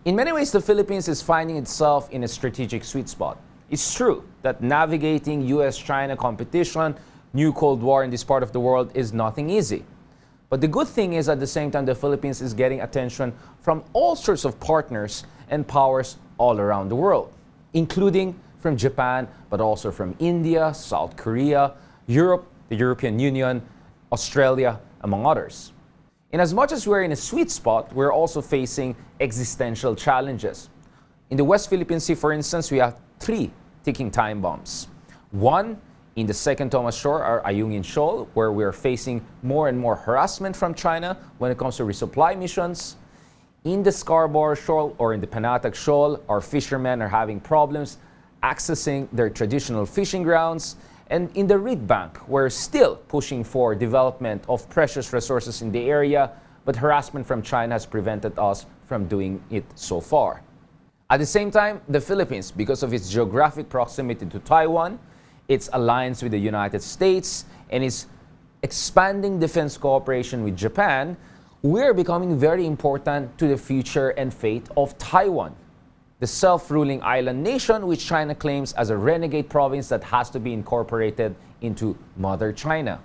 In many ways, the Philippines is finding itself in a strategic sweet spot. It's true that navigating US-China competition, new Cold War in this part of the world is nothing easy. But the good thing is at the same time, the Philippines is getting attention from all sorts of partners and powers all around the world, including from Japan, but also from India, South Korea, Europe, the European Union, Australia, among others. In as much as we're in a sweet spot, we're also facing existential challenges. In the West Philippine Sea, for instance, we have 3 ticking time bombs. One in the Second Thomas Shore, our Ayungin Shoal, where we're facing more and more harassment from China when it comes to resupply missions. In the Scarborough Shoal or in the Panatag Shoal, our fishermen are having problems accessing their traditional fishing grounds. And in the Reed Bank, we're still pushing for development of precious resources in the area, but harassment from China has prevented us from doing it so far. At the same time, the Philippines, because of its geographic proximity to Taiwan, its alliance with the United States, and its expanding defense cooperation with Japan, we're becoming very important to the future and fate of Taiwan, the self-ruling island nation which China claims as a renegade province that has to be incorporated into Mother China.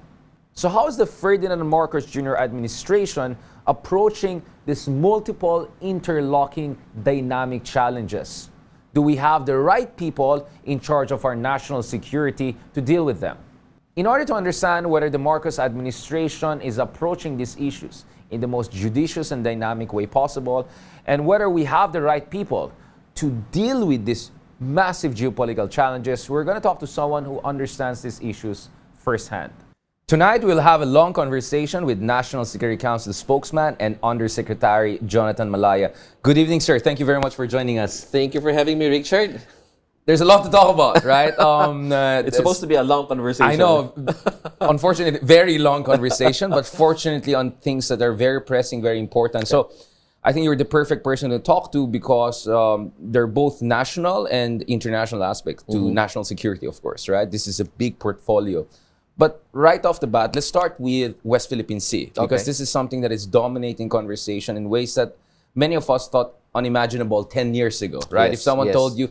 So how is the Ferdinand Marcos Jr. administration approaching these multiple interlocking dynamic challenges? Do we have the right people in charge of our national security to deal with them? In order to understand whether the Marcos administration is approaching these issues in the most judicious and dynamic way possible, and whether we have the right people to deal with these massive geopolitical challenges, we're going to talk to someone who understands these issues firsthand. Tonight, we'll have a long conversation with National Security Council spokesman and Undersecretary Jonathan Malaya. Good evening, sir. Thank you very much for joining us. Thank you for having me, Richard. There's a lot to talk about, right? It's supposed to be a long conversation. I know. Unfortunately, very long conversation, but fortunately on things that are very pressing, very important. So I think you're the perfect person to talk to because they're both national and international aspects to national security, of course, right? This is a big portfolio. But right off the bat, let's start with West Philippine Sea because this is something that is dominating conversation in ways that many of us thought unimaginable 10 years ago, right? Yes, if someone told you,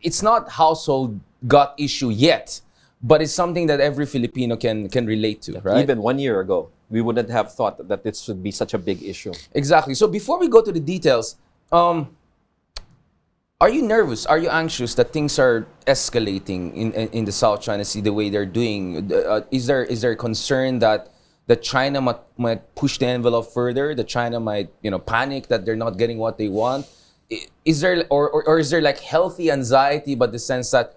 it's not household gut issue yet, but it's something that every Filipino can relate to, right? Even 1 year ago, we wouldn't have thought that this would be such a big issue. Exactly. So before we go to the details, are you nervous? Are you anxious that things are escalating in the South China Sea the way they're doing? Is there a concern that China might push the envelope further? That China might panic that they're not getting what they want? Is there or is there like healthy anxiety, but the sense that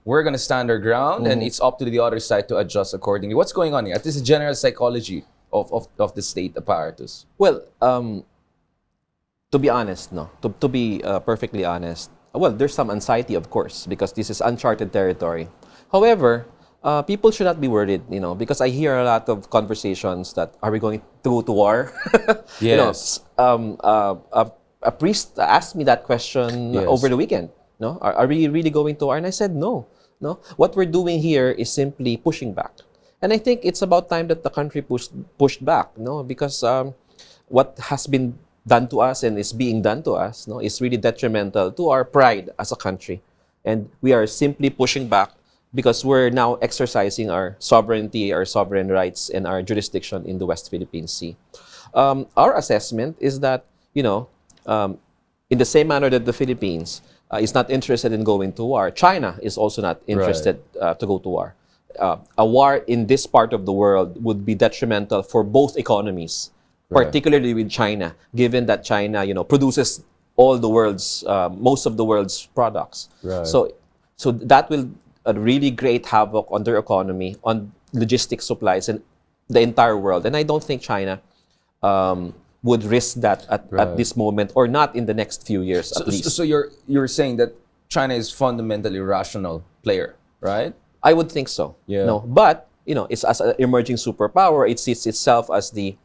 we're gonna stand our ground and it's up to the other side to adjust accordingly? What's going on here? This is general psychology of the state apparatus. Well, to be honest, to be perfectly honest, there's some anxiety, of course, because this is uncharted territory. However, people should not be worried, because I hear a lot of conversations that are we going to go to war? Yes. A priest asked me that question over the weekend. No, are we really going to war? And I said no. What we're doing here is simply pushing back, and I think it's about time that the country pushed back. Because what has been done to us and is being done to us, is really detrimental to our pride as a country, and we are simply pushing back because we're now exercising our sovereignty, our sovereign rights, and our jurisdiction in the West Philippine Sea. Our assessment is that, in the same manner that the Philippines is not interested in going to war, China is also not interested to go to war. A war in this part of the world would be detrimental for both economies, particularly with China, given that China, produces all the world's, most of the world's products. So that will really create havoc on their economy, on logistic supplies, and the entire world. And I don't think China would risk that at this moment, or not in the next few years at least. So you're saying that China is fundamentally a rational player, right? I would think so. Yeah. No, but it's as an emerging superpower, it sees itself as the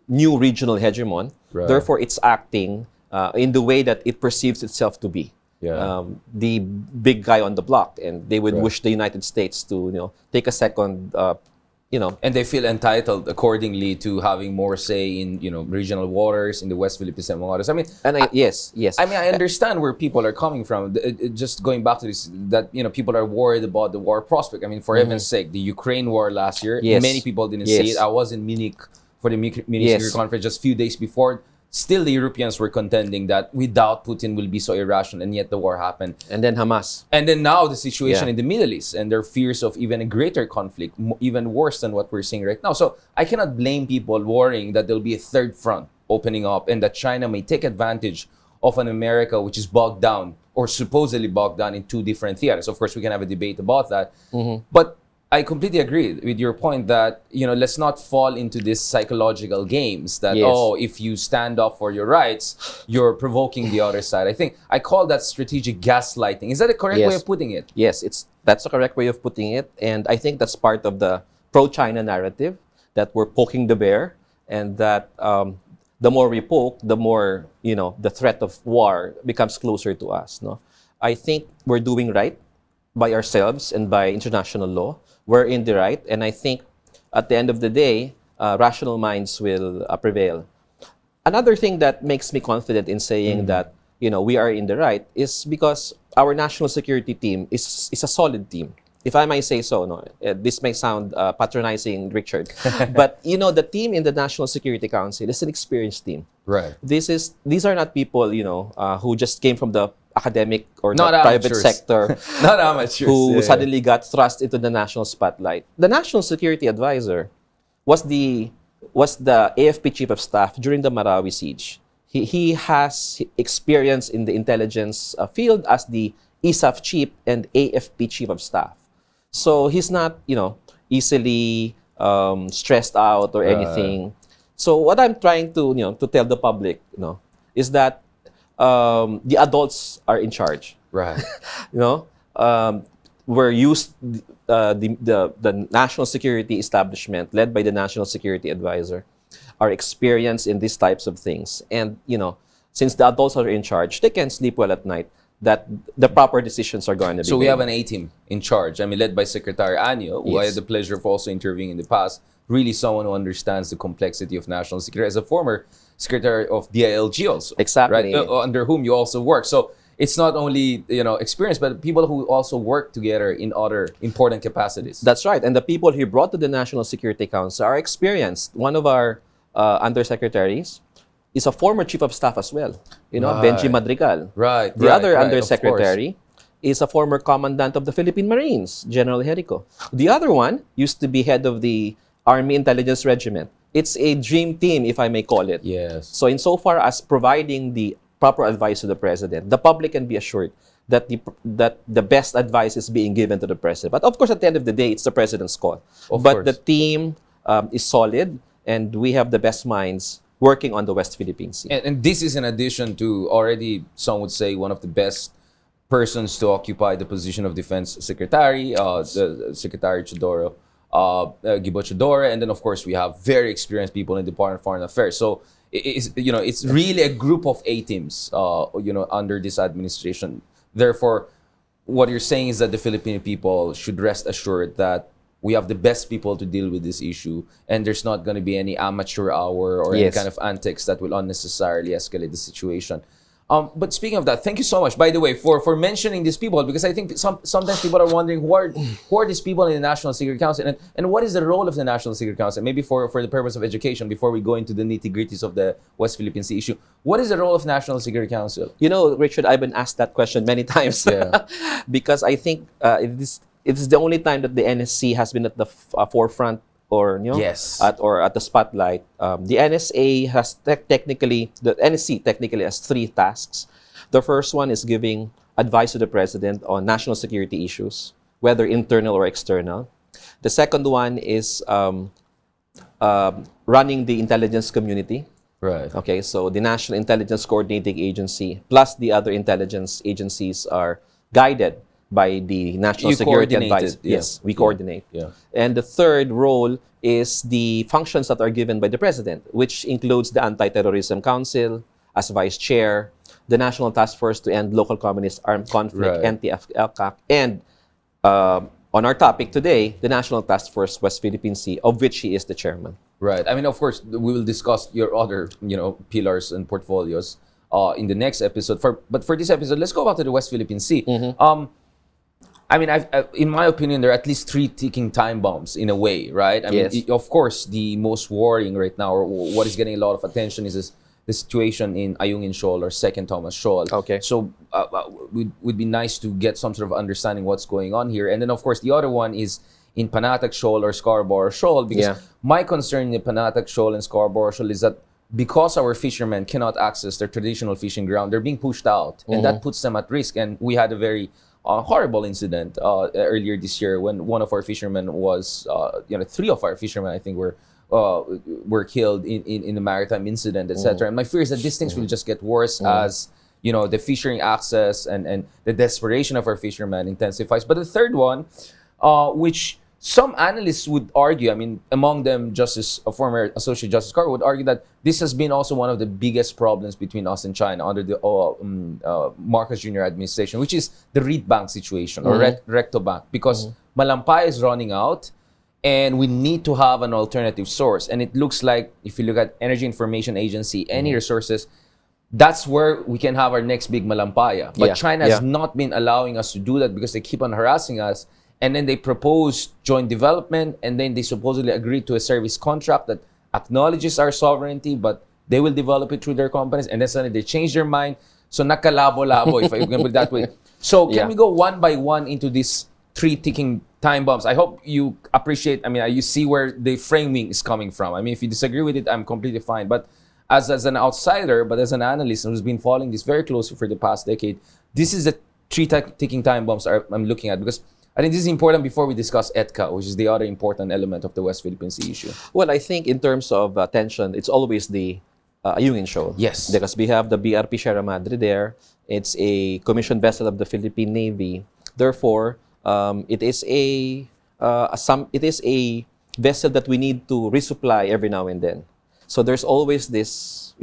new regional hegemon. Therefore, it's acting in the way that it perceives itself to be. The big guy on the block, and they would wish the United States to take a second And they feel entitled accordingly to having more say in, regional waters in the West Philippines and waters. I mean, yes. I mean, I understand where people are coming from. Just going back to this, that people are worried about the war prospect. I mean, for heaven's sake, the Ukraine war last year, many people didn't see it. I was in Munich for the Munich Security Conference just a few days before. Still, the Europeans were contending that without Putin will be so irrational, and yet the war happened. And then Hamas. And then now the situation in the Middle East, and their fears of even a greater conflict, even worse than what we're seeing right now. So I cannot blame people worrying that there'll be a third front opening up, and that China may take advantage of an America which is bogged down, or supposedly bogged down, in two different theaters. Of course, we can have a debate about that. But I completely agree with your point that, let's not fall into this psychological games that, if you stand up for your rights, you're provoking the other side. I think I call that strategic gaslighting. Is that a correct way of putting it? Yes, that's the correct way of putting it. And I think that's part of the pro-China narrative, that we're poking the bear, and that the more we poke, the more, the threat of war becomes closer to us. No, I think we're doing right by ourselves and by international law. We're in the right, and I think at the end of the day, rational minds will prevail. Another thing that makes me confident in saying that we are in the right is because our national security team is a solid team. If I might say so, no, this may sound patronizing, Richard, but the team in the National Security Council is an experienced team. Right. These are not people who just came from the academic or not the private amateurs. sector, not amateurs, who suddenly got thrust into the national spotlight. The National Security Advisor was the AFP Chief of Staff during the Marawi siege. He has experience in the intelligence field as the ISAF Chief and AFP Chief of Staff. So he's not, easily stressed out or anything. So what I'm trying to tell the public, is that the adults are in charge. Right. We're used the national security establishment led by the National Security Advisor are experienced in these types of things. And since the adults are in charge, they can sleep well at night, that the proper decisions are going to be So we made. have an A-team in charge. I mean, led by Secretary Anyo, who I had the pleasure of also interviewing in the past. Really someone who understands the complexity of national security, as a former Secretary of DILG also. Exactly. Right? Under whom you also work. So it's not only, experience, but people who also work together in other important capacities. That's right. And the people he brought to the National Security Council are experienced. One of our undersecretaries is a former chief of staff as well. Benji Madrigal. Right. The other undersecretary is a former commandant of the Philippine Marines, General Jericho. The other one used to be head of the Army Intelligence Regiment. It's a dream team, if I may call it. Yes. So insofar as providing the proper advice to the president, the public can be assured that the best advice is being given to the president. But of course, at the end of the day, it's the president's call. But the team is solid, and we have the best minds working on the West Philippine Sea. And this is in addition to already, some would say, one of the best persons to occupy the position of Defense Secretary, the Secretary Chodoro, Gibo Chodoro, and then of course we have very experienced people in the Department of Foreign Affairs. So it's really a group of A-teams, under this administration. Therefore, what you're saying is that the Filipino people should rest assured that we have the best people to deal with this issue, and there's not going to be any amateur hour or any kind of antics that will unnecessarily escalate the situation. But speaking of that, thank you so much, by the way, for mentioning these people, because I think sometimes people are wondering who are these people in the National Security Council, and what is the role of the National Security Council? Maybe for the purpose of education, before we go into the nitty-gritties of the West Philippine Sea issue, what is the role of National Security Council? Richard, I've been asked that question many times. Because I think it is the only time that the NSC has been at the forefront, or at the spotlight. The NSA has the NSC technically has three tasks. The first one is giving advice to the president on national security issues, whether internal or external. The second one is running the intelligence community. Right. Okay, so the National Intelligence Coordinating Agency plus the other intelligence agencies are guided by the National Security Advisor. Yes, we coordinate. Yeah. And the third role is the functions that are given by the president, which includes the Anti-Terrorism Council as vice chair, the National Task Force to End Local Communist Armed Conflict, NTF-LCAC, and on our topic today, the National Task Force West Philippine Sea, of which he is the chairman. Right. I mean, of course, we will discuss your other, pillars and portfolios in the next episode. But for this episode, let's go back to the West Philippine Sea. I mean, in my opinion, there are at least 3 ticking time bombs in a way, right? I mean, of course, the most worrying right now, or what is getting a lot of attention, is the situation in Ayungin Shoal or Second Thomas Shoal. Okay. So would be nice to get some sort of understanding what's going on here. And then, of course, the other one is in Panatag Shoal or Scarborough Shoal, because my concern in the Panatag Shoal and Scarborough Shoal is that because our fishermen cannot access their traditional fishing ground, they're being pushed out, and that puts them at risk. And we had a very horrible incident earlier this year when one of our fishermen was, 3 of our fishermen, I think, were killed in a maritime incident, etc. And my fear is that these things will just get worse as the fishing access and the desperation of our fishermen intensifies. But the third one, which some analysts would argue, I mean, among them, former Associate Justice Carter would argue that this has been also one of the biggest problems between us and China under the Marcos Jr. administration, which is the reed bank situation or recto bank, because Malampaya is running out and we need to have an alternative source. And it looks like, if you look at Energy Information Agency, any resources, that's where we can have our next big Malampaya. But China has not been allowing us to do that because they keep on harassing us. And then they proposed joint development, and then they supposedly agreed to a service contract that acknowledges our sovereignty, but they will develop it through their companies, and then suddenly they change their mind. So nakalabo-labo, if I can put it that way. So can we go one by one into these 3 ticking time bombs? I hope you appreciate, you see where the framing is coming from. I mean, if you disagree with it, I'm completely fine. But as an outsider, but as an analyst who's been following this very closely for the past decade, this is the 3 ticking time bombs I'm looking at, because I think this is important before we discuss ETCA, which is the other important element of the West Philippine Sea issue. Well, I think in terms of tension, it's always the Ayungin Shoal. Yes. Because we have the BRP Sierra Madre there. It's a commissioned vessel of the Philippine Navy. Therefore, it is a vessel that we need to resupply every now and then. So there's always this,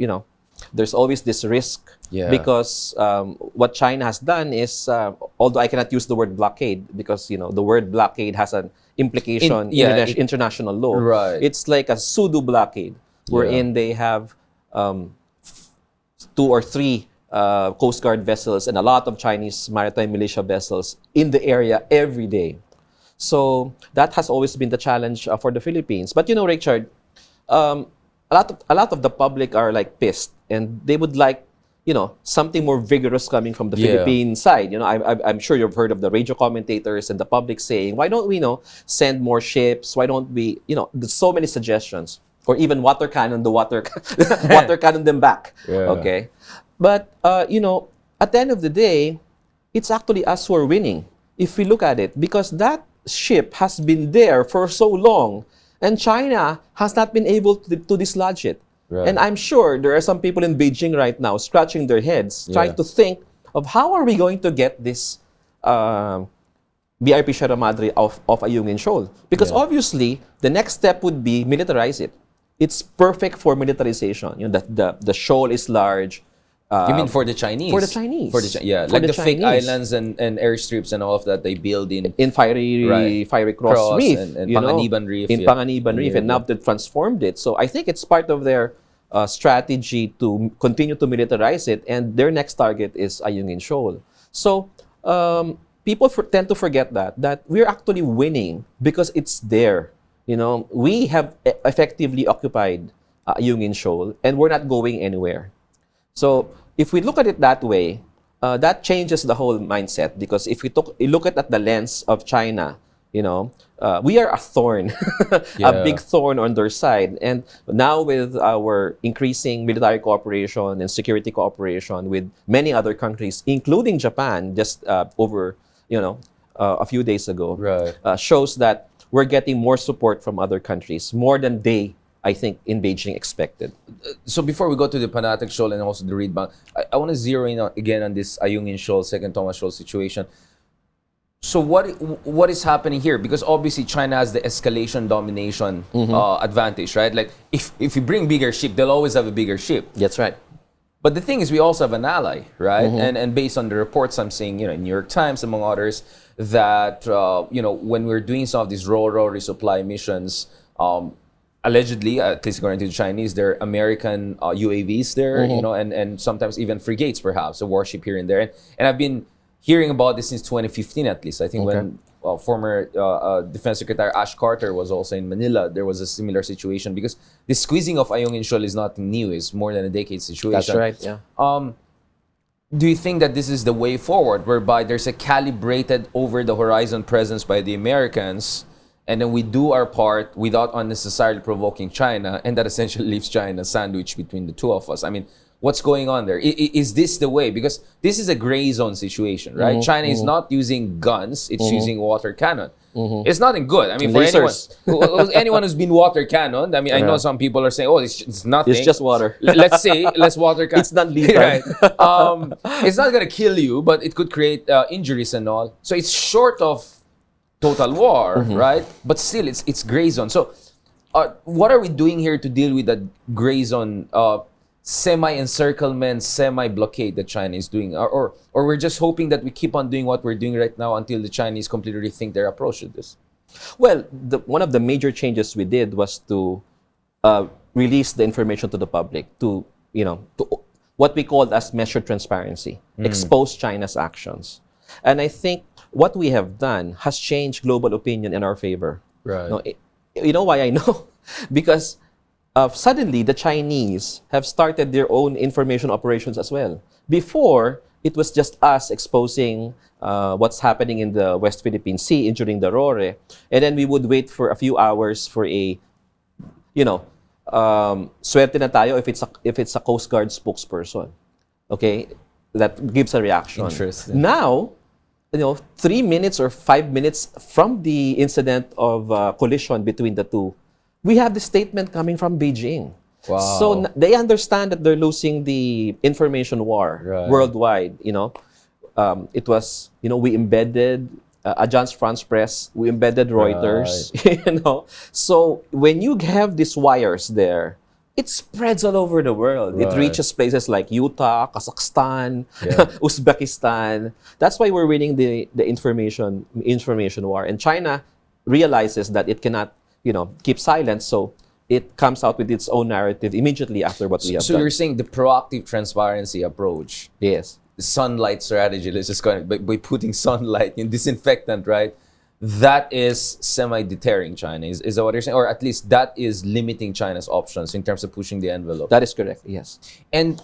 risk. Because what China has done is, although I cannot use the word blockade because the word blockade has an implication in international law. Right. It's like a pseudo blockade wherein they have 2 or 3 Coast Guard vessels and a lot of Chinese maritime militia vessels in the area every day. So that has always been the challenge for the Philippines. But Richard, a lot of the public are like pissed, and they would like something more vigorous coming from the Philippine side. I'm sure you've heard of the radio commentators and the public saying, why don't we send more ships? Why don't we, there's so many suggestions. Or even water cannon them back. Okay. But, at the end of the day, it's actually us who are winning, if we look at it, because that ship has been there for so long, and China has not been able to dislodge it. Right. And I'm sure there are some people in Beijing right now scratching their heads, trying to think of how are we going to get this BRP Sierra Madre off Ayungin Shoal. Because obviously, the next step would be militarize it. It's perfect for militarization. The shoal is large. You mean for the Chinese? For the Chinese. Like the fake islands and airstrips and all of that they build in Fiery Cross Reef. And Panganiban Reef. In Panganiban Reef. And now they've transformed it. So I think it's part of their strategy to continue to militarize it. And their next target is Ayungin Shoal. So people tend to forget that we're actually winning because it's there. We have effectively occupied Ayungin Shoal and we're not going anywhere. So if we look at it that way, that changes the whole mindset, because if we look at the lens of China, we are a thorn, a big thorn on their side. And now with our increasing military cooperation and security cooperation with many other countries, including Japan, just over a few days ago, shows that we're getting more support from other countries, more than they, I think, in Beijing expected. So before we go to the Panatag Shoal and also the reed bank, I want to zero in again on this Ayungin Shoal, Second Thomas Shoal situation. So what is happening here? Because obviously China has the escalation domination advantage, right? Like if you bring bigger ship, they'll always have a bigger ship. That's right. But the thing is, we also have an ally, right? And based on the reports I'm seeing, in New York Times, among others, that when we're doing some of these ro-ro resupply missions, allegedly, at least according to the Chinese, there are American UAVs there, and sometimes even frigates, perhaps, a warship here and there. And I've been hearing about this since 2015, at least. I think when former Defense Secretary Ash Carter was also in Manila, there was a similar situation, because the squeezing of Ayungin Shoal is nothing new. It's more than a decade situation. That's right, yeah. Do you think that this is the way forward, whereby there's a calibrated over-the-horizon presence by the Americans, and then we do our part without unnecessarily provoking China, and that essentially leaves China sandwiched between the two of us? I mean, what's going on there? Is this the way? Because this is a gray zone situation, right? China is not using guns, it's using water cannon. It's nothing good. I mean, for anyone who's been water cannoned, I mean, I know some people are saying, oh, it's nothing. It's just water. Let's say, let's water cannon. It's not lethal. Right. It's not going to kill you, but it could create injuries and all. So it's short of total war, right? But still, it's gray zone. So what are we doing here to deal with that gray zone semi-encirclement, semi-blockade that China is doing? Or we're just hoping that we keep on doing what we're doing right now until the Chinese completely rethink their approach to this? Well, one of the major changes we did was to release the information to the public, to what we called as measured transparency, expose China's actions. And I think what we have done has changed global opinion in our favor. Right. No, you know why I know? Because suddenly the Chinese have started their own information operations as well. Before, it was just us exposing what's happening in the West Philippine Sea during the Rore, and then we would wait for a few hours for a, swerte na tayo if it's a Coast Guard spokesperson, okay, that gives a reaction. Interesting. Now, 3 minutes or 5 minutes from the incident of collision between the two, we have the statement coming from Beijing. Wow. So they understand that they're losing the information war worldwide. It was, we embedded Agence France Presse, we embedded Reuters. Right. So when you have these wires there, it spreads all over the world. Right. It reaches places like Utah, Kazakhstan, Uzbekistan. That's why we're winning the information war. And China realizes that it cannot keep silent, so it comes out with its own narrative immediately after what we have done. So you're saying the proactive transparency approach, yes, the sunlight strategy, let's just by putting sunlight in disinfectant, right? That is semi-deterring China. Is that what you're saying? Or at least that is limiting China's options in terms of pushing the envelope. That is correct, yes. And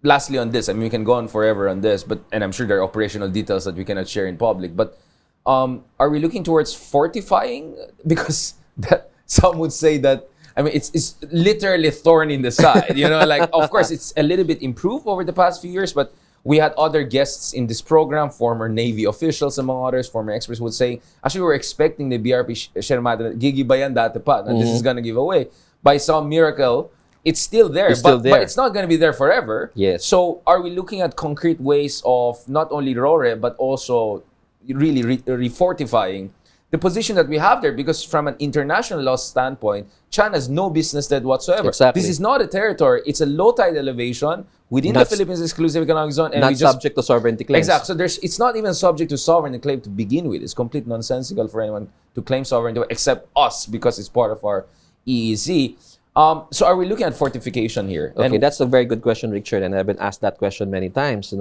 lastly on this, I mean, we can go on forever on this, and I'm sure there are operational details that we cannot share in public, but are we looking towards fortifying? Because that some would say that, I mean, it's literally thorn in the side. Like, of course, it's a little bit improved over the past few years, but we had other guests in this program, former Navy officials, among others, former experts would say, actually, we're expecting the BRP Shermata, gigibayan dati pa, and this is going to give away. By some miracle, it's still there, but it's not going to be there forever. Yes. So are we looking at concrete ways of not only RORE, but also really refortifying the position that we have there? Because from an international law standpoint, China has no business there whatsoever. Exactly. This is not a territory. It's a low tide elevation within the Philippines exclusive economic zone. And not subject to sovereignty claims. Exactly. So it's not even subject to sovereignty claim to begin with. It's complete nonsensical for anyone to claim sovereignty except us, because it's part of our EEZ. So are we looking at fortification here? Okay, that's a very good question, Richard, and I've been asked that question many times,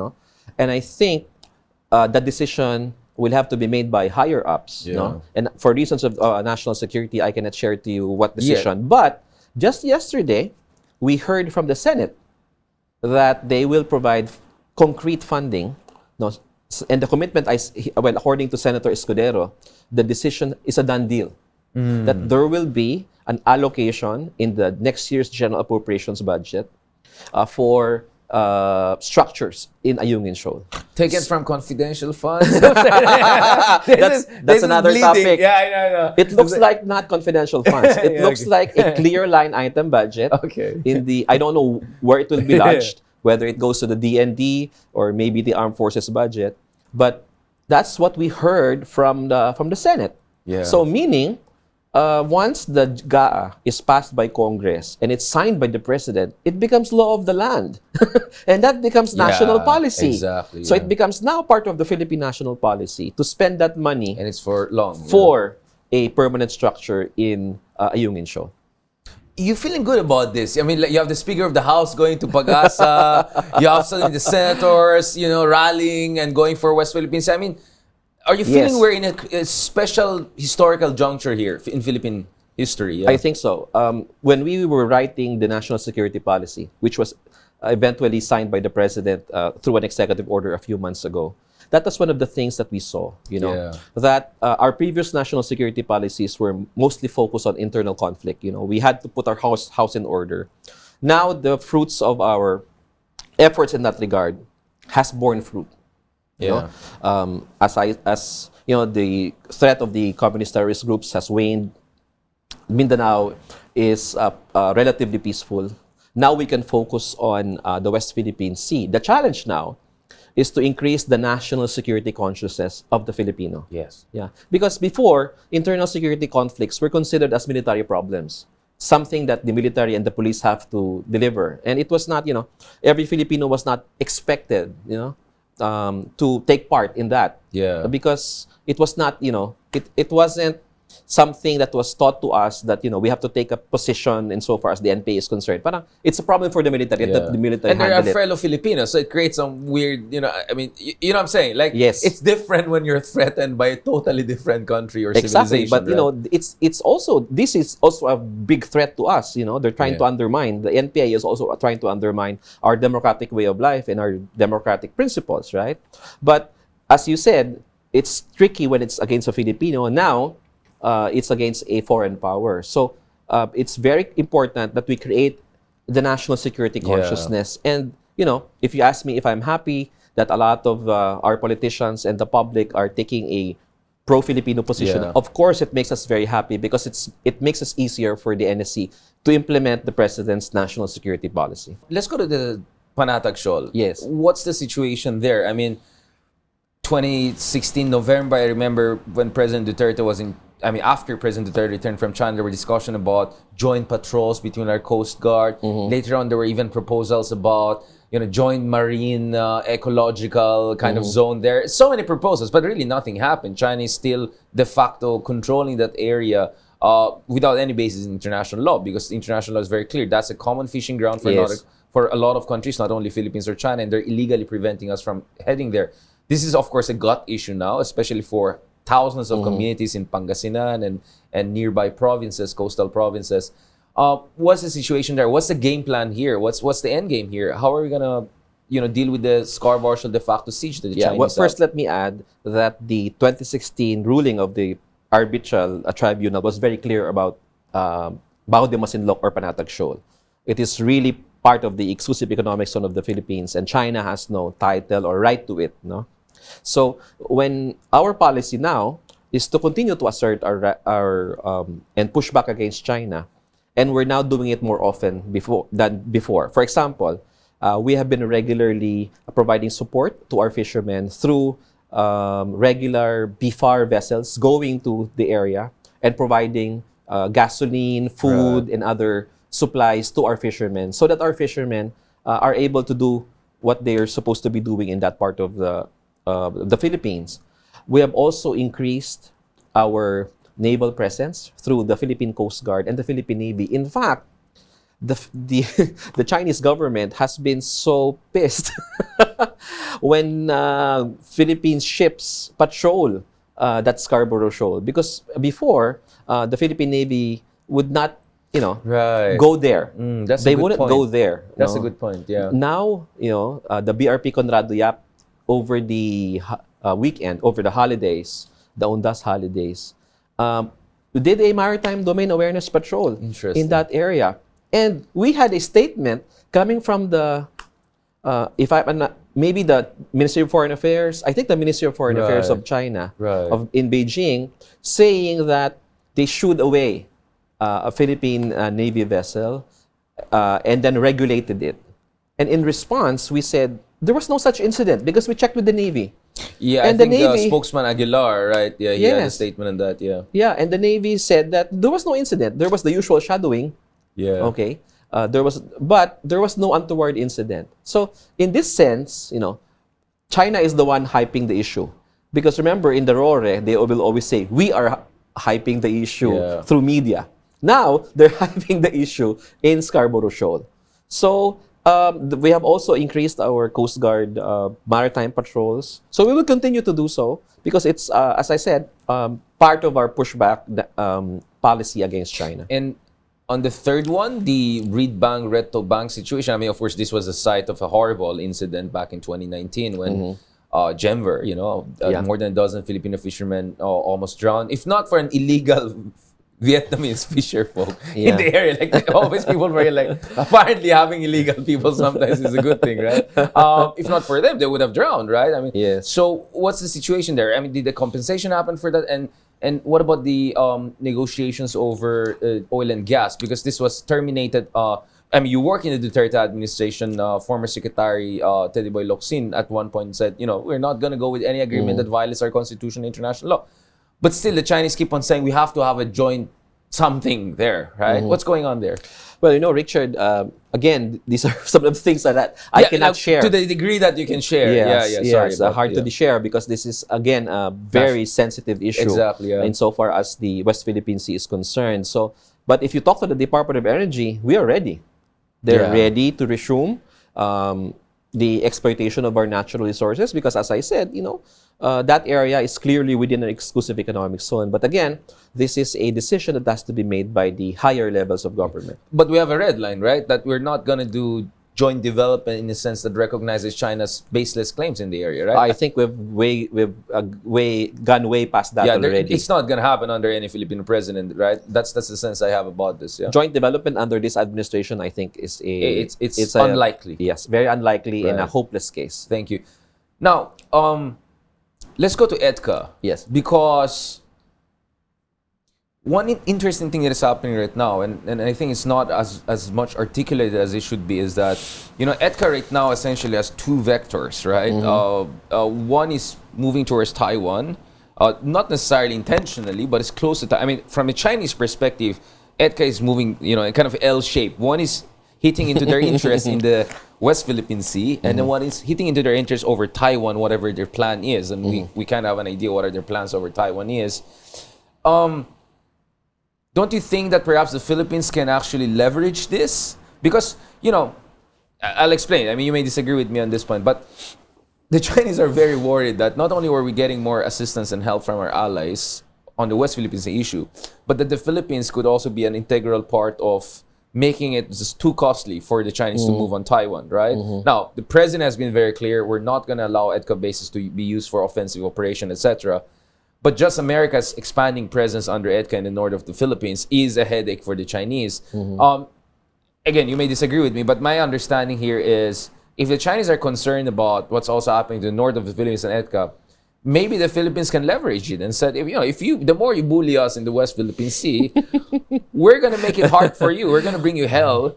And I think that decision will have to be made by higher ups, And for reasons of national security, I cannot share to you what decision. Yeah. But just yesterday, we heard from the Senate that they will provide concrete funding, and the commitment, according to Senator Escudero, the decision is a done deal. That there will be an allocation in the next year's general appropriations budget for structures in Ayungin Shoal. Taken from confidential funds. That's another topic. Yeah, I know. It looks like not confidential funds. It looks like a clear line item budget. Okay. I don't know where it will be lodged, whether it goes to the DND or maybe the Armed Forces budget. But that's what we heard from the Senate. Yeah. So meaning, once the GAA is passed by Congress and it's signed by the president, it becomes law of the land. And that becomes national policy. Exactly. So it becomes now part of the Philippine national policy to spend that money and it's for long. For a permanent structure in Ayungin Shoal. You feeling good about this? I mean, like, you have the Speaker of the House going to Pag-asa, you have suddenly the senators, rallying and going for West Philippines. I mean, are you feeling we're in a special historical juncture here in Philippine history? Yeah? I think so. When we were writing the national security policy, which was eventually signed by the president through an executive order a few months ago, that was one of the things that we saw, that our previous national security policies were mostly focused on internal conflict. We had to put our house in order. Now, the fruits of our efforts in that regard has borne fruit. The threat of the communist terrorist groups has waned. Mindanao is relatively peaceful. Now we can focus on the West Philippine Sea. The challenge now is to increase the national security consciousness of the Filipino. Yes. Yeah. Because before, internal security conflicts were considered as military problems, something that the military and the police have to deliver. And it was not, every Filipino was not expected, to take part in that. Yeah. Because it was not, it wasn't something that was taught to us that, we have to take a position insofar as the NPA is concerned. Parang it's a problem for the military. That the military and they're fellow Filipinos, so it creates some weird, I mean, you know what I'm saying? Like, yes. It's different when you're threatened by a totally different country or exactly. civilization. But, it's also, this is also a big threat to us. They're trying to undermine, the NPA is also trying to undermine our democratic way of life and our democratic principles, right? But as you said, it's tricky when it's against a Filipino. Now, it's against a foreign power. So it's very important that we create the national security consciousness. And, if you ask me if I'm happy that a lot of our politicians and the public are taking a pro-Filipino position, of course it makes us very happy because it makes it easier for the NSC to implement the president's national security policy. Let's go to the Panatag Shoal. Yes. What's the situation there? I mean, 2016 November, I remember when President Duterte was after President Duterte returned from China, there were discussions about joint patrols between our Coast Guard. Later on, there were even proposals about, joint marine ecological kind of zone there. So many proposals, but really nothing happened. China is still de facto controlling that area without any basis in international law, because international law is very clear. That's a common fishing ground for a lot of countries, not only Philippines or China, and they're illegally preventing us from heading there. This is, of course, a gut issue now, especially for thousands of communities in Pangasinan and nearby provinces, coastal provinces. What's the situation there? What's the game plan here? What's the end game here? How are we gonna, deal with the Scarborough Shoal de facto siege to the Chinese? Well, first, let me add that the 2016 ruling of the arbitral tribunal was very clear about Baho de Masinloc or Panatag Shoal. It is really part of the exclusive economic zone of the Philippines, and China has no title or right to it. No. So when our policy now is to continue to assert our and push back against China, and we're now doing it more often than before. For example, we have been regularly providing support to our fishermen through regular BFAR vessels going to the area and providing gasoline, food, and other supplies to our fishermen, so that our fishermen are able to do what they are supposed to be doing in that part of the Philippines. We have also increased our naval presence through the Philippine Coast Guard and the Philippine Navy. In fact, the Chinese government has been so pissed when Philippine ships patrol that Scarborough Shoal, because before the Philippine Navy would not go there. They wouldn't go there. That's a good point. Yeah. Now, the BRP Conrado Yap over the weekend, over the holidays, the Undas holidays, did a maritime domain awareness patrol in that area. And we had a statement coming from the, maybe the Ministry of Foreign Affairs, I think the Ministry of Foreign Affairs of China in Beijing, saying that they shooed away a Philippine Navy vessel and then regulated it. And in response, we said, there was no such incident because we checked with the Navy. Yeah, And I the think Navy, spokesman Aguilar, right? Yeah, he had a yes, statement on that. Yeah. yeah, and the Navy said that there was no incident. There was the usual shadowing. Yeah. Okay, but there was no untoward incident. So in this sense, China is the one hyping the issue, because remember in the RORE they will always say we are hyping the issue Yeah. through media. Now they're hyping the issue in Scarborough Shoal. So we have also increased our Coast Guard maritime patrols. So we will continue to do so because it's, as I said, part of our pushback policy against China. And on the third one, the Reed Bank, Reto Bank situation, I mean, of course, this was the site of a horrible incident back in 2019 when Gemver, more than a dozen Filipino fishermen almost drowned, if not for an illegal Vietnamese fisher folk in the area. Like, always people were like, apparently having illegal people sometimes is a good thing, right? If not for them, they would have drowned, right? I mean, yes. So what's the situation there? I mean, did the compensation happen for that? And what about the negotiations over oil and gas? Because this was terminated. I mean, you work in the Duterte administration. Former Secretary Teddy Boy Locsin at one point said, we're not going to go with any agreement that violates our constitution and international law. But still, the Chinese keep on saying we have to have a joint something there, right? What's going on there? Well, Richard, again, these are some of the things that I cannot share. To the degree that you can share. Yes, hard to share because this is, again, a very sensitive issue. Exactly, insofar as the West Philippine Sea is concerned. So, but if you talk to the Department of Energy, we are ready. They're ready to resume the exploitation of our natural resources because, as I said, that area is clearly within an exclusive economic zone. But again, this is a decision that has to be made by the higher levels of government. But we have a red line, right? That we're not going to do joint development in the sense that recognizes China's baseless claims in the area, right? I think we've gone way past that already. It's not going to happen under any Filipino president, right? That's the sense I have about this. Yeah. Joint development under this administration, I think, is it's unlikely. Yes, very unlikely and a hopeless case. Thank you. Now, let's go to EDCA. Yes. Because one interesting thing that is happening right now, and I think it's not as much articulated as it should be, is that, EDCA right now essentially has two vectors, right? One is moving towards Taiwan, not necessarily intentionally, but it's close to Taiwan. I mean, from a Chinese perspective, EDCA is moving, in kind of L shape. One is hitting into their interest in the West Philippine Sea, and then one is hitting into their interest over Taiwan, whatever their plan is. And we kind of have an idea what their plans over Taiwan is. Don't you think that perhaps the Philippines can actually leverage this? Because, I'll explain. I mean, you may disagree with me on this point, but the Chinese are very worried that not only were we getting more assistance and help from our allies on the West Philippine Sea issue, but that the Philippines could also be an integral part of making it just too costly for the Chinese to move on Taiwan, right? Now, the president has been very clear, we're not going to allow EDCA bases to be used for offensive operation, etc. But just America's expanding presence under EDCA in the north of the Philippines is a headache for the Chinese. Again, you may disagree with me, but my understanding here is if the Chinese are concerned about what's also happening to the north of the Philippines and EDCA, maybe the Philippines can leverage it and said, the more you bully us in the West Philippine Sea, we're gonna make it hard for you. We're gonna bring you hell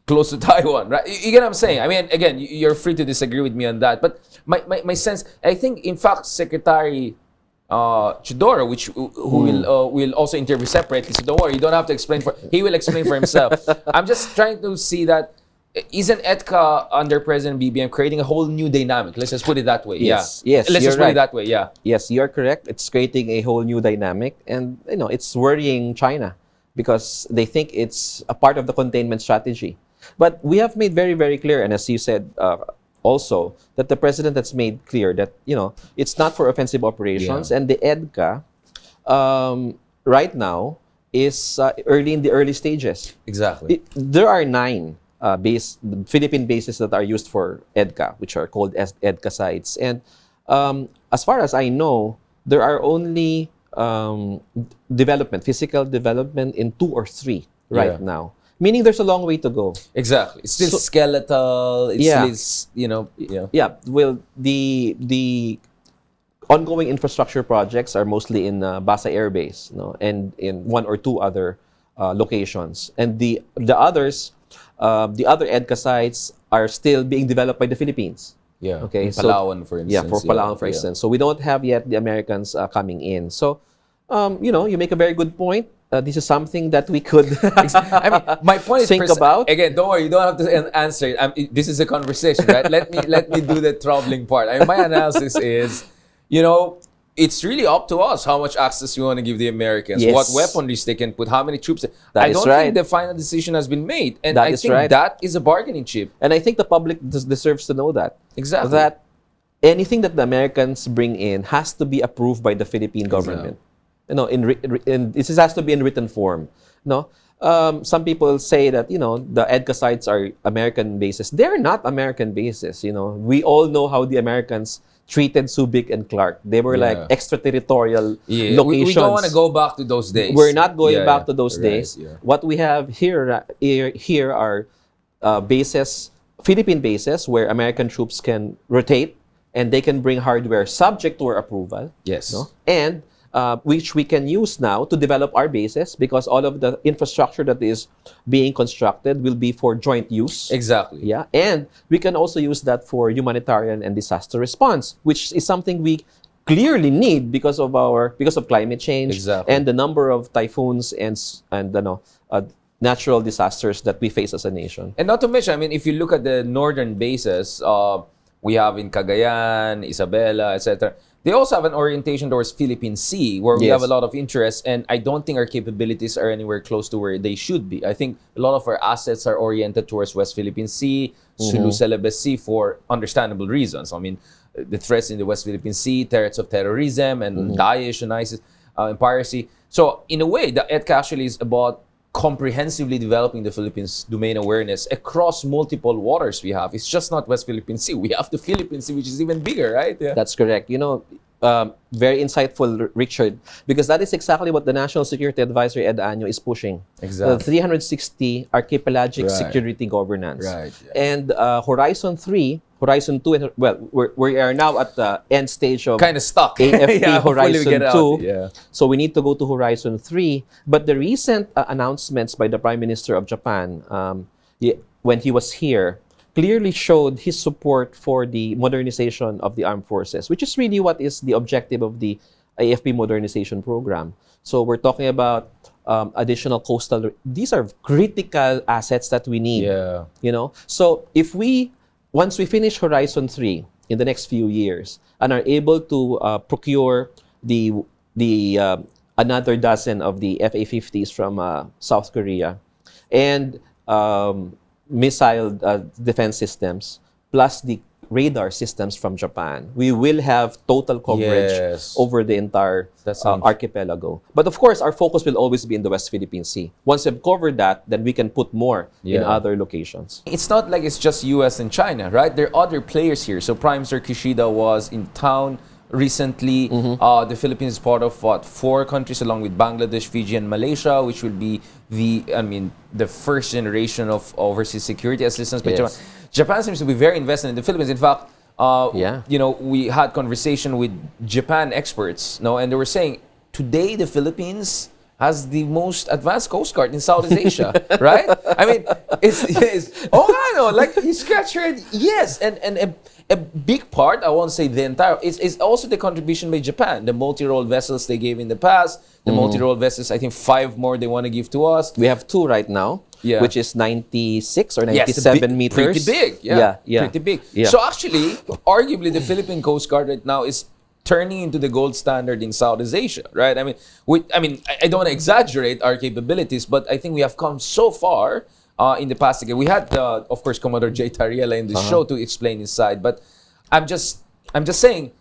close to Taiwan, right? You get what I'm saying? I mean, again, you're free to disagree with me on that, but my sense, I think, in fact, Secretary Chidoro, who will also interview separately, so don't worry, you don't have to explain he will explain for himself. I'm just trying to see that. Isn't EDCA under President BBM creating a whole new dynamic? Let's just put it that way. Yes, Let's just put it that way. Yeah. Yes, you're correct. It's creating a whole new dynamic, and it's worrying China because they think it's a part of the containment strategy. But we have made very, very clear, and as you said also, that the president has made clear that it's not for offensive operations, and the EDCA right now is in the early stages. Exactly. There are 9. Philippine bases that are used for EDCA, which are called EDCA sites. And as far as I know, there are only physical development in 2 or 3 right now. Meaning there's a long way to go. Exactly. It's still skeletal. It's still, Well, the ongoing infrastructure projects are mostly in Basa Air Base, and in 1 or 2 other locations. And the other EDCA sites are still being developed by the Philippines. Yeah. Okay. In Palawan, for instance. Yeah, for Palawan, for instance. So we don't have yet the Americans coming in. So, you make a very good point. This is something that we could I mean, my point think is about. Again, don't worry, you don't have to answer it. This is a conversation, right? Let me do the troubling part. I mean, my analysis is, it's really up to us how much access we want to give the Americans, Yes. what weaponries they can put, how many troops. That I is don't right. think the final decision has been made, and That I is think right. that is a bargaining chip. And I think the public deserves to know that. Exactly. That anything that the Americans bring in has to be approved by the Philippine government. This has to be in written form. Some people say that the EDCA sites are American bases. They're not American bases. We all know how the Americans treated Subic and Clark. They were like extraterritorial locations. We don't want to go back to those days. We're not going back to those Right, days. yeah. What we have here are bases, Philippine bases, where American troops can rotate and they can bring hardware subject to our approval. Yes. And which we can use now to develop our bases, because all of the infrastructure that is being constructed will be for joint use. Exactly. Yeah, and we can also use that for humanitarian and disaster response, which is something we clearly need because of climate change. Exactly. And the number of typhoons and natural disasters that we face as a nation. And not to mention, I mean, if you look at the northern bases, we have in Cagayan, Isabela, etc. They also have an orientation towards Philippine Sea, where we Yes. have a lot of interest, and I don't think our capabilities are anywhere close to where they should be. I think a lot of our assets are oriented towards West Philippine Sea, Sulu Celebes Sea, for understandable reasons. I mean, the threats in the West Philippine Sea, threats of terrorism and Daesh and ISIS and piracy. So in a way, the EDCA actually is about comprehensively developing the Philippines' domain awareness across multiple waters we have. It's just not West Philippine Sea. We have the Philippine Sea, which is even bigger, right? Yeah. That's correct. Very insightful, Richard, because that is exactly what the National Security Advisor, Ed Año, is pushing. Exactly. The 360 archipelagic Right. security governance. Right, And Horizon 3, Horizon 2, and we are now at the end stage of Kind of stuck. AFP Yeah, hopefully we Horizon get out. 2. Yeah. So we need to go to Horizon 3. But the recent announcements by the Prime Minister of Japan, when he was here, clearly showed his support for the modernization of the armed forces, which is really what is the objective of the AFP modernization program. So we're talking about additional coastal. These are critical assets that we need. Yeah. So once we finish Horizon 3 in the next few years and are able to procure the another dozen of the FA-50s from South Korea and missile defense systems, plus the radar systems from Japan, we will have total coverage Yes. over the entire That sounds- archipelago. But of course, our focus will always be in the West Philippine Sea. Once we've covered that, then we can put more in Yeah. other locations. It's not like it's just US and China, right? There are other players here. So Prime Minister Kishida was in town recently. The Philippines is part of 4 countries, along with Bangladesh, Fiji, and Malaysia, which will be the first generation of overseas security assistance by Yes. Japan. Japan seems to be very invested in the Philippines. In fact, we had conversation with Japan experts, and they were saying today the Philippines has the most advanced Coast Guard in Southeast Asia, right? I mean, it's I know, like you scratch your head. Yes, and a big part, I won't say the entire, is also the contribution by Japan. The multi-role vessels they gave in the past, the multi-role vessels, I think 5 more they want to give to us. We have 2 right now, Yeah. which is 96 or Yes, 97 meters. Pretty big, Yeah. pretty big. Yeah. So actually, arguably, the Philippine Coast Guard right now is turning into the gold standard in Southeast Asia, right? I mean, I don't want to exaggerate our capabilities, but I think we have come so far in the past decade. We had, of course, Commodore J. Tariela in the show to explain his side, but I'm just saying,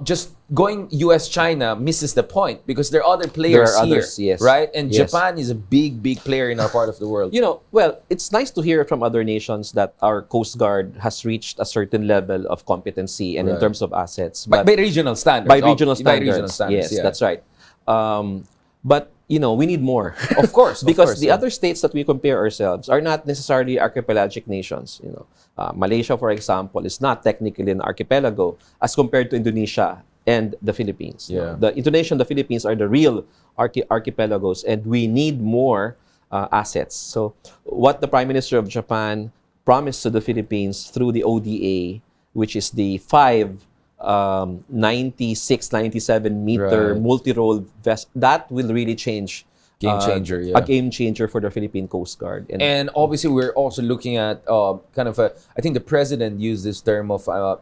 just going US-China misses the point, because there are other players There are others, here, yes. right? And Yes. Japan is a big player in our part of the world. It's nice to hear from other nations that our Coast Guard has reached a certain level of competency and in Right. terms of assets. By regional standards. By regional By standards. regional standards, Yes, yeah. that's right. But we need more. Of course. Because the other states that we compare ourselves are not necessarily archipelagic nations. Malaysia, for example, is not technically an archipelago as compared to Indonesia and the Philippines. Yeah. The Indonesia and the Philippines are the real archipelagos, and we need more assets. So what the Prime Minister of Japan promised to the Philippines through the ODA which is the 96, 97-meter Right. multi-role vessel, that will really change. Game changer, A game changer for the Philippine Coast Guard. And obviously, we're also looking at kind of a. I think the president used this term of a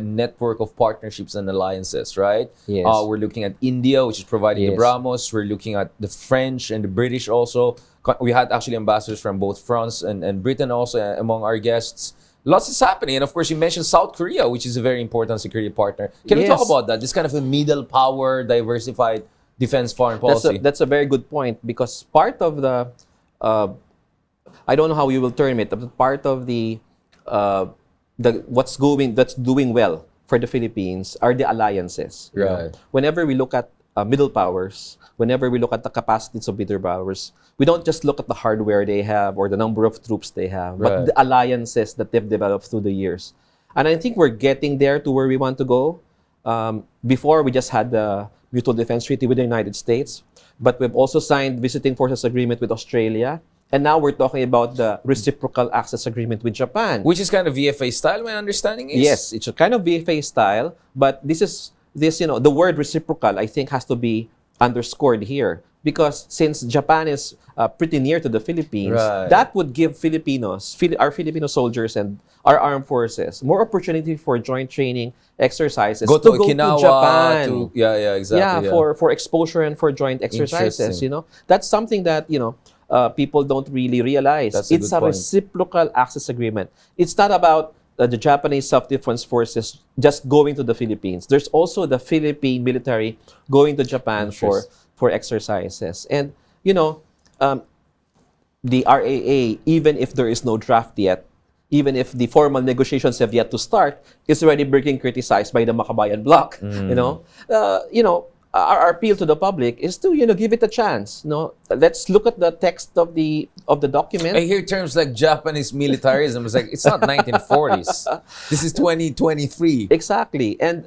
network of partnerships and alliances, right? Yes. We're looking at India, which is providing the Yes. BrahMos. We're looking at the French and the British also. We had actually ambassadors from both France and Britain also among our guests. Lots is happening, and of course, you mentioned South Korea, which is a very important security partner. Can we talk Yes. about that? This kind of a middle power, diversified defense foreign policy. That's a very good point, because part of the I don't know how you will term it, but part of that's doing well for the Philippines are the alliances. You know? Right. Whenever we look at middle powers, whenever we look at the capacities of middle powers, we don't just look at the hardware they have or the number of troops they have, but Right. the alliances that they've developed through the years. And I think we're getting there to where we want to go. Before, we just had the Mutual Defense Treaty with the United States, but we've also signed Visiting Forces Agreement with Australia, and now we're talking about the Reciprocal Access Agreement with Japan. Which is kind of VFA style, my understanding is? Yes, it's a kind of VFA style, but the word reciprocal, I think, has to be underscored here, because since Japan is pretty near to the Philippines, Right. that would give our Filipino soldiers and our armed forces more opportunity for joint training exercises Go to Okinawa, Japan. exactly. For exposure and for joint exercises. Interesting. That's something that people don't really realize. That's a It's good a point. reciprocal access agreement. It's not about the Japanese self-defense forces just going to the Philippines. There's also the Philippine military going to Japan for exercises. And the RAA, even if there is no draft yet, even if the formal negotiations have yet to start, is already being criticized by the Makabayan bloc. Our appeal to the public is to give it a chance. Let's look at the text of the document. I hear terms like Japanese militarism. It's like, it's not 1940s. This is 2023. Exactly. And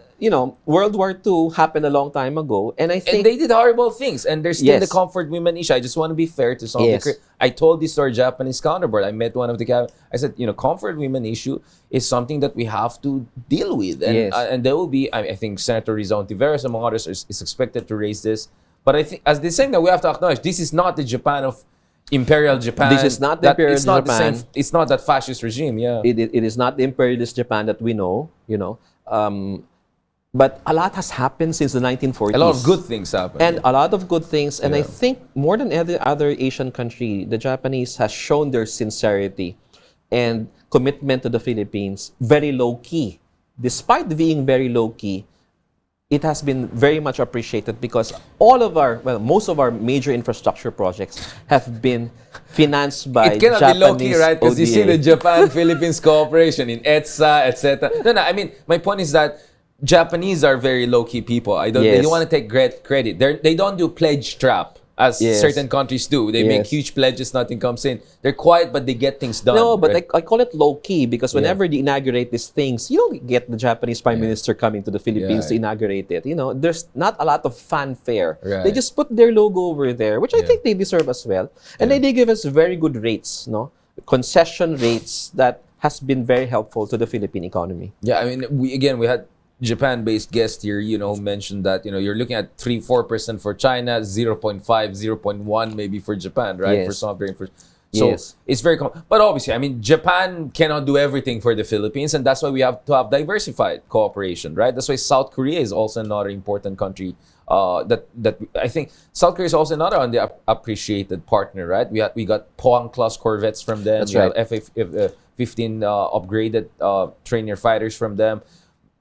World War II happened a long time ago, and I think And they did horrible things. And there's still Yes. the comfort women issue. I just want to be fair to some of Yes. the I told this to our Japanese counterpart. I met one of the I said, comfort women issue is something that we have to deal with. And Yes. and there will be, I think Senator Rizal Tiveros, among others, is expected to raise this. But I think, as the same that we have to acknowledge, this is not the Japan of Imperial Japan. This is not the Imperial it's not Japan. The same, it's not that fascist regime, yeah. it is not the imperialist Japan that we know, but a lot has happened since the 1940s. A lot of good things happen. And a lot of good things. And I Yeah. think more than every other Asian country, the Japanese has shown their sincerity and commitment to the Philippines very low-key. Despite being very low-key, it has been very much appreciated, because most of our major infrastructure projects have been financed by it cannot Japanese be low-key, right? Because you see ODA. the Japan-Philippines cooperation in ETSA, etc. No, I mean, my point is that Japanese are very low-key people. They Yes. don't want to take credit. They don't do pledge trap, as Yes. certain countries do. They make Yes. huge pledges, nothing comes in. They're quiet, but they get things done. No, but right? I call it low-key, because whenever they inaugurate these things, you don't get the Japanese Prime Minister coming to the Philippines to inaugurate it. There's not a lot of fanfare. Right. They just put their logo over there, which I think they deserve as well. And they give us very good rates, concession rates that has been very helpful to the Philippine economy. Yeah, I mean, we had Japan-based guest here, who mentioned that, you're looking at 3-4% for China, 0.5, 0.1 maybe for Japan, right? Yes. For some of their infrastructure. So Yes. it's very common. But obviously, I mean, Japan cannot do everything for the Philippines, and that's why we have to have diversified cooperation, right? That's why South Korea is also another important country. That I think South Korea is also another underappreciated partner, right? We got Pohang-class corvettes from them. That's we right. have FA-15 upgraded trainer fighters from them.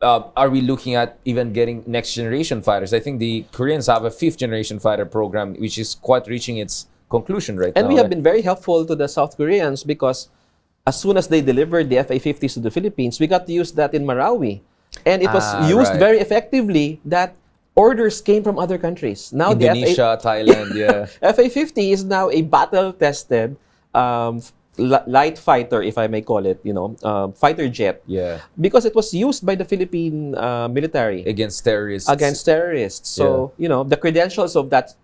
Are we looking at even getting next generation fighters? I think the Koreans have a 5th generation fighter program, which is quite reaching its conclusion right now. And we have been very helpful to the South Koreans, because as soon as they delivered the FA-50s to the Philippines, we got to use that in Marawi. And it was used right. very effectively, that orders came from other countries. Now Indonesia, Thailand, yeah. the FA-50 is now a battle-tested light fighter, if I may call it, fighter jet. Yeah. Because it was used by the Philippine military Against terrorists. against terrorists. So, the credentials of that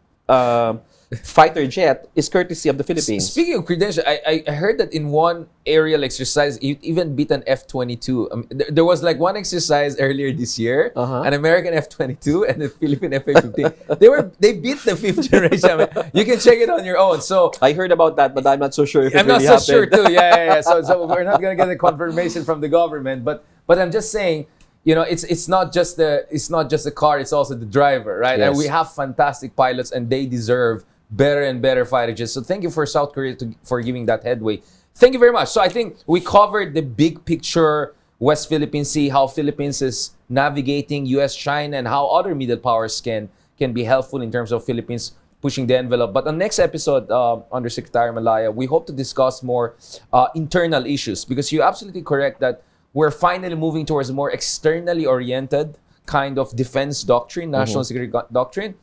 fighter jet is courtesy of the Philippines. Speaking of credentials, I heard that in one aerial exercise, you even beat an F-22. There was like one exercise earlier this year, an American F-22 and a Philippine F-15. They beat the fifth generation. I mean, you can check it on your own. So I heard about that, but I'm not so sure if it I'm really not so happened. sure too. Yeah. So we're not gonna get a confirmation from the government, but I'm just saying. You know, it's not just the car, it's also the driver, right? Yes. And we have fantastic pilots, and they deserve better and better fighter jets. So thank you for South Korea for giving that headway. Thank you very much. So I think we covered the big picture, West Philippine Sea, how Philippines is navigating U.S., China, and how other middle powers can be helpful in terms of Philippines pushing the envelope. But on next episode, Undersecretary Malaya, we hope to discuss more internal issues, because you're absolutely correct that we're finally moving towards a more externally oriented kind of defense doctrine, national security doctrine.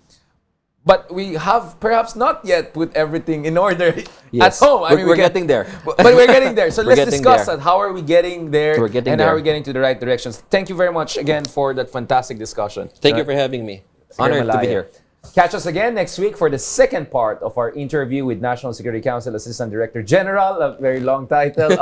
But we have perhaps not yet put everything in order at home. We're getting there. But we're getting there. So let's discuss there. that. How are we getting there? We're getting and there. how are we getting to the right directions? Thank you very much again for that fantastic discussion. Thank you for having me. Honored to be here. Catch us again next week for the second part of our interview with National Security Council Assistant Director General, a very long title,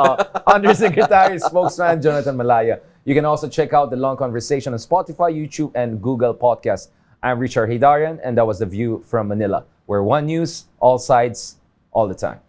Undersecretary Spokesman Jonathan Malaya. You can also check out the long conversation on Spotify, YouTube, and Google Podcasts. I'm Richard Hidarian, and that was The View from Manila, where one news, all sides, all the time.